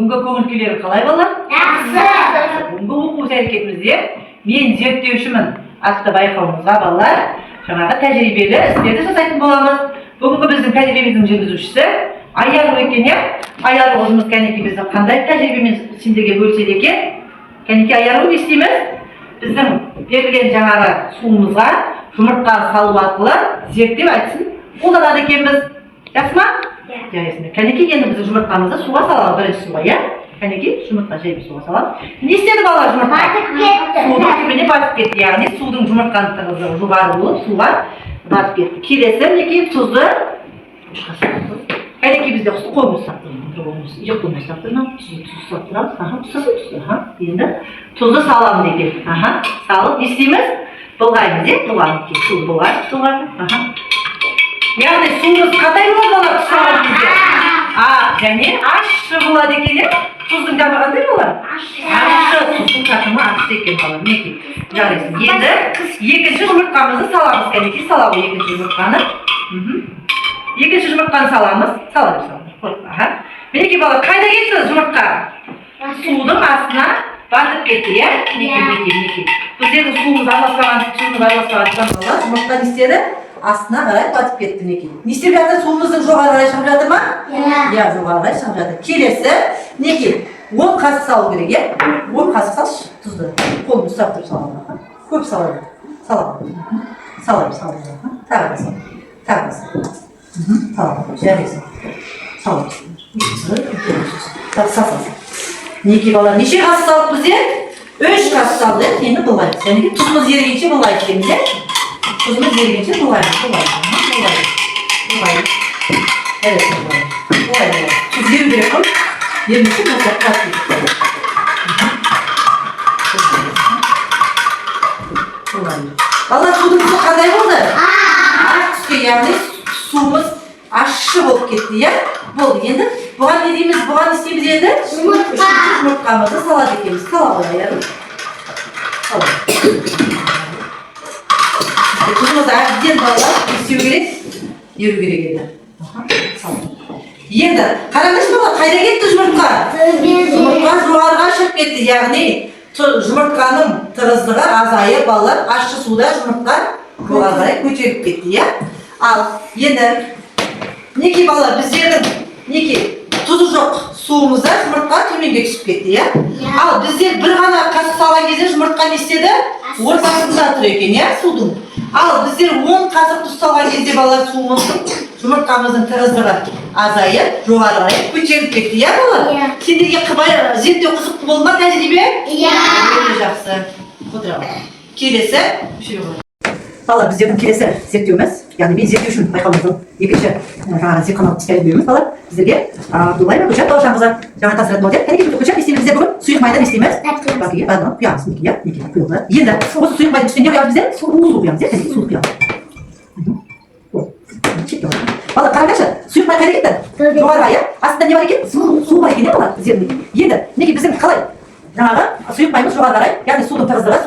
Бүгінгі көңіл күйлері қалай балалар? Жақсы. Бүгінгі оқу әрекетімізде мен зерттеушімін атты байқауымызға балалар жаңағы тәжірибелі істерді жасайтын боламыз. Бүгінгі біздің тәжірибеміздің жүргізушісі Айару екен, иә? Айару өзіміз кәнеки біздің қандай тәжірибемен сендерге бөліседі екен? Кәнеки Айару не істейміз? Біздің берілген жаңағы суымызға жұмыртқа салу арқылы зерттеу әдісін қолданады екенбіз. Жақсы ма? Жарайсың. Кәнеки енді біздің жұмыртқамызды суға саламыз, бірінші суға, иә? Кәнеки жұмыртқа жайып суға саламыз. Не істеді балалар жұмыртқа? Батып кетті. Судың түбіне батып кетті, яғни судың жұмыртқаның тығыздығы жоғары болып суға батып кетті. Келесі мінекей тұзды кәнеки бізде қолымыз ұстап тұрмыз, жоқ қолымыз ұстап тұрмыз, тұзды ұстап тұрамыз, тұзды, енді тұзды саламыз екен, салып не істейміз? Былғаймыз, былғаймыз, суды былғаймыз, яғни суымыз қандай болады тұз салған кезде? Және ащы болады екен, тұздың жағы қандай болады? Ащы, тұздың қатымы ащы екен балалар, мінекей. Жарайсың. Енді екінші жұмыртқамызды саламыз, кәнеки саламыз екінші жұмыртқаны. Екінші жұмыртқаны саламыз. Мінекей балалар, қайда кетті жұмыртқа? Судың астына батып кетті, иә? Мінекей. Біздердің суымыз араласпаған балалар, жұмыртқа не істеді? Астына қарай батып кетті, мінекей. Не істеп жатыр? Суымыздың жоғары қарай шығып жатыр ма? Иә, жоғары қарай шығып жатыр. Келесі, мінекей, 10 қасық салу керек, иә? 10 қасық салшы, тұзды. Қолымды ұстап тұрып саламын. Көп саламын. Саламын. Тағы да саламын. Жарайсың. Саламын. Мінекей балалар, неше қасық салып бізде? 3 қасық салды, енді былғаймыз. Яғни тұзымыз ергенше былғаймыз дейміз, иә? Тұзымыз ергенше былғаймыз. Тұз еру керек қой. Ермесе болса қатты. Балалар, судың түсі қандай болды? Ақ түске, яғни суымыз ащы болып кетті, иә? Болды, енді бұған не дейміз? Бұған істейміз енді? Жұмыртқамызды салады екенбіз. Сала қояйық. Тұзымызды әбден балалар істеу керек, еру керек еді. Енді, қараңызшы балалар, қайда кетті жұмыртқа? Жұмыртқа жоғарыға шығып кетті, яғни жұмыртқаның тығыздығы азайып, балалар ащы суда жұмыртқа жоғары қарай көтеріліп кетті, иә? Ал енді, мінекей балалар, біздердің тұзы жоқ суымызда жұмыртқа төменге түсіп кетті, иә? Ал біздер бір ғана қасық салған кезде жұмыртқа не істеді? Ортасында тұр екен, иә, судың. Ал біздер 10 қасық тұз салған кезде балалар жұмыртқамыздың тығыздығы азайып, жоғары қарай көтеріліп кетті, иә балалар? Сендерге зерттеу қызықты болды ма тәжірибе? Иә. Жақсы. Келесі. Балалар, біздердің келесі зерттеуіміз, яғни мен зерттеушінің байқауымыздың екінші зертханалық тәжірибеміз балалар, біздерге Абдуллаева Гүлшат Бауыржанқызы жаңа тапсыратын болады. Кәнеки Гүлшат, не істейміз біздер бүгін? Сұйық майдан не істейміз? Бакиге бадынан құямыз, иә? Құйылды. Енді осы сұйық майдың үстіне құямыз біздер? Суды құямыз, иә? Суды құямыз. Балалар, қараңдаршы, сұйық май қайда кетті? Жоғарыға, иә? Астында не бар екен? Су бар екен, иә балалар? Біздердің. Енді, мінекей біздің қалай? Жаңағы сұйық майымыз жоғары қарай, яғни судың тығыздығы,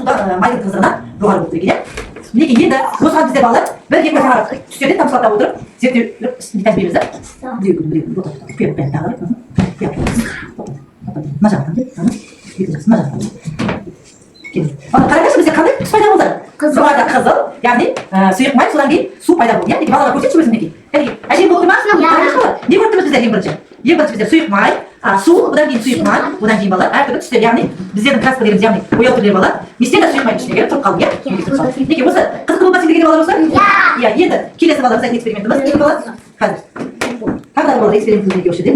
майдың тығыздығынан жоғары болып тұр екен, иә? Мінекей енді осыған біздер балалар бір-екі жаңағы түстерден тамшылата отырып зерттеулік тәжірибемізді мына жақтан қараңдаршы бізде қандай түс пайда болды? Жоғарыда қызыл, яғни сұйық май, содан кейін су пайда болды, иә? Балаларға көрсетші өзің мінекей. Әжем болды ма? Не көрдіңіз біздер ең бірінші? Ең бірінші біздер сұйық май, су, одан кейін сұйық май, одан кейін балалар әртүрлі түстер, яғни біздердің краскаларымыз, яғни бояу түрлері балалар. Не істеді сұйық майдың ішіне келіп тұрып қалды, иә? Неге осы қызықты болма сендерге балалар осы? Иә, енді келесі балалар біздің экспериментіміз не болады? Қазір. Қандай балалар экспериментіміз неге осы жерде?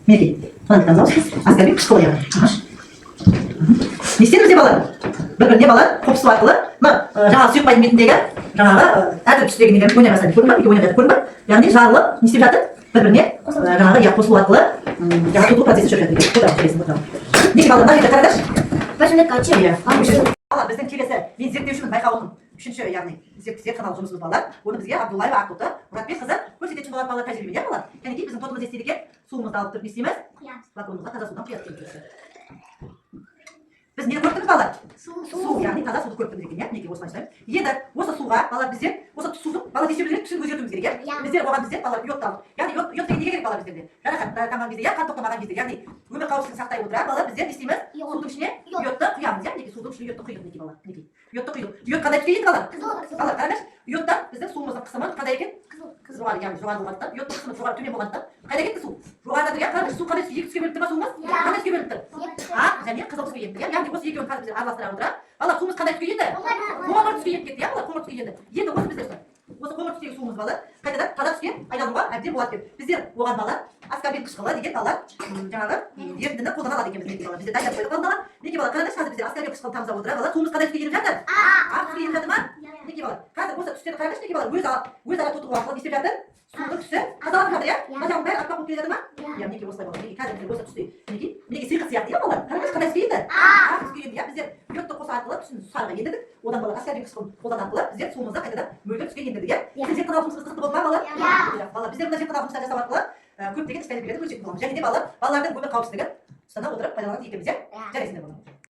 Мінекей, содан танымыз, аскарбин қышқы бояу. Не істеді бізде балалар? Бір-біріне балалар қопсу арқылы, жаңағы сұйық майдың бетіндегі жаңағы әртүрлі түстегі нелерін ойнай бастады. Көрдің ба? Ойнап жатыр, көрдің ба? Яғни жарылып, не істеп жатыр? Бір-біріне жаңағы қосылу арқылы жаңағы тұтылу процесі жүріп жатыр. Неге балалар, мына жерде қараңдаршы. Біздің келесі мен зерттеушімін байқауының үшінші, яғни зертханалық жұмысымыз балалар. Оны бізге Абдуллаева Ақбота Мұратбекқызы көрсететін болады балалар тәжірибемен, иә балалар? Кәнеки біздің тотымыз не істейді екен? Суымызды алып тұрып не істейміз? Флаконымызға таза судан құяды. Біз нені көрдіңіз балалар? Су Су, яғни таза суды көріп тұрмыз екен, иә? Мінекей осылай жасаймыз. Енді осы суға балалар біздер осы судың бала есебінен түсін өзгертуіміз керек, иә? Біздер оған біздер балалар йодталық. Яғни йод деген неге керек балалар біздерде? Жарақат тамған кезде, иә, қан тоқтамаған кезде, яғни өмір қауіпсіздігін сақтай отыра балалар біздер не істейміз? Судың ішіне йодты құямыз, иә? Мінекей судың ішіне йодты құйдық мінекей балалар. Мінекей. Йодты құйдық. Йод қандай түске енді балалар? Балалар, қараңызшы. Йодтан біздің суымыздың қысымы қандай екен? Жоғары, яғни жоғары болғандықтан, йодтың қысымы жоғары төмен болғандықтан қайда кетті су? Жоғарыда иә, қараңызшы, су қандай түске? Екі түске бөлініп тұр ма суымыз? Қандай түске бөлініп тұр? Ақ және қызыл түске енді, иә? Яғни осы екеуін қазір біздер араластыра отыра. Балалар, суымыз қандай түске енді? Қоңыр түске еніп кетті, иә балалар? Қоңыр түске енді. Енді осы біздер осы қоңыр түстегі суымыз балалар қайтадан таза түске айналуға әбден болады деп біздер оған балалар аскорбин қышқылы деген балалар жаңағы ерітіндіні қолдана алады екенбіз мінекей балалар. Біздер дайындап қойдық балалар. Мінекей балалар, қараңызшы, қазір біздер аскорбин қышқылын тамыза отыра балалар суымыз қандай түске еніп жатыр? Ақ түске еніп жатыр ма? Мінекей балалар, қазір осы түстерді қараңызшы, мінекей балалар өзара тотығу арқылы не істеп жатыр? Судың түсі тазаланып жатыр, иә? Мына жағын бәрі аппақ болып келе жатыр ма? Иә, мінекей осылай балалар. Мінекей қазір біздер осы түсте мінекей сиқыр сияқты, иә балалар? Қараңызшы, қандай түске енді? Ақ түске енді, иә? Біздер йодты қосу арқылы түсін сарыға ендірдік. Одан балалар аскорбин қышқылын қолдану арқылы біздер суымызды қайтадан мөлдір түске ендірдік, иә? Сіз жек қылау жұмысыңыз қызықты болды ма балалар? Иә. Балалар, біздер мына жек қылау жұмыстарын жасау арқылы көптеген іс-әрекеттерді көрсететін боламыз. Және де балалар, балалардың өмір қауіпсіздігін ұстана отырып пайдаланатын екенбіз, иә? Жарайсыңдар балалар.